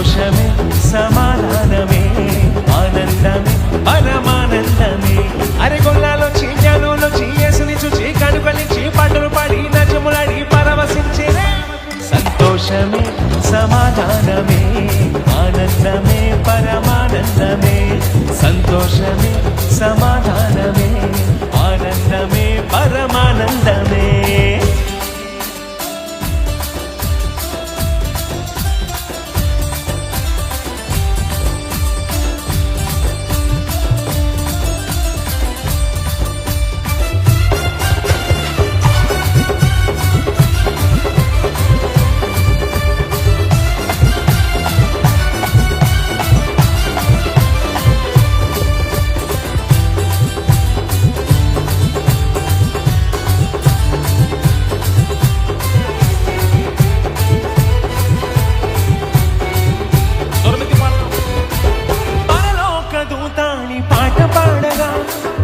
సంతోషమే సమాధానమే ఆనందమే పరమానందమే. అరే గొల్లాలో చీజానులో చీయేసుని చూచి కనుకలించి పాటలు పాడి నజములాడి పరవశించేనే. సంతోషమే సమాధానమే ఆనందమే పరమానందమే. సంతోషమే సమాధానమే ఆనందమే పరమానందమే. పాట పాడగా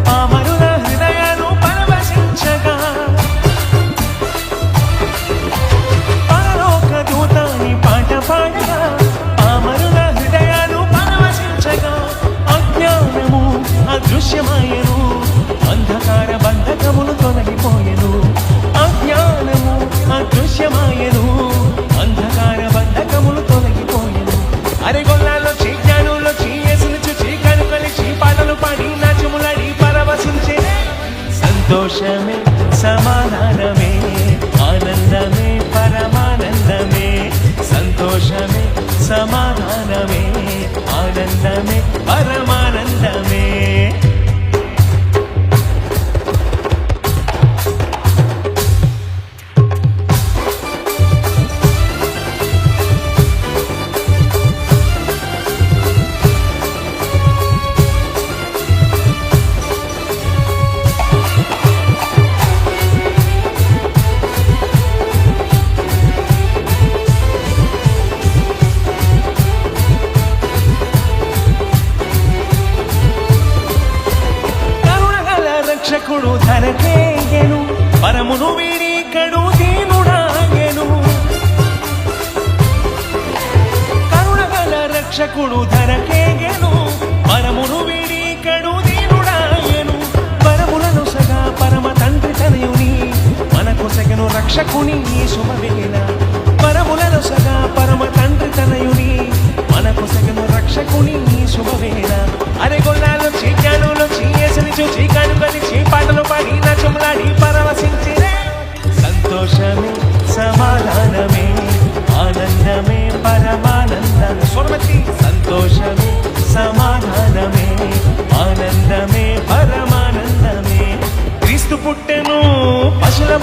పామరుల హృదయాలు పరవశించగా, పరలోక దూతాని పాట పాడగా పామరుల హృదయాలు పరవశించగా. అజ్ఞానము అదృశ్యమాయను అంధకార బంధకములు తొలగిపోయెను. అజ్ఞానము అదృశ్యమాయను అంధకార బంధకములు తొలగిపోయెను. అరే గొల్లాలో చీజ్ఞానులో చీయేసుని చూచి కనుకలిచి పాటలు పాడి నాచములాడి పరవశించే. సంతోషమే సమాధానమే ఆనందమే పరమానందమే. సంతోషమే సమాధానమే ఆనందమే పరమానందమే. రక్షకుడు ధరకేగెను పరమును వీడి కడు దీనుడాగెను. కరుణగల రక్షకుడు ధరకేగెను పరమును వీడి కడు దీనుడాగెను. పరములను సగా పరమ తండ్రి తనయుని మనకు సగను రక్షకుని శుభవేళ. పరములను సగా పరమ తండ్రి తనయుని మనకు సగను రక్షకుని శుభవేళ. అరే గొల్లాలో చీజ్ఞానులో చీయేసుని చూచి కనుకలిచి పాటలు పాడి నచములాడి పరవశించే. సంతోషమే సమాధానమే ఆనందమే పరమానందమే. స్వర్మతి సంతోషమే సమాధానమే ఆనందమే పరమానందమే. క్రీస్తు పుట్టెను పశుల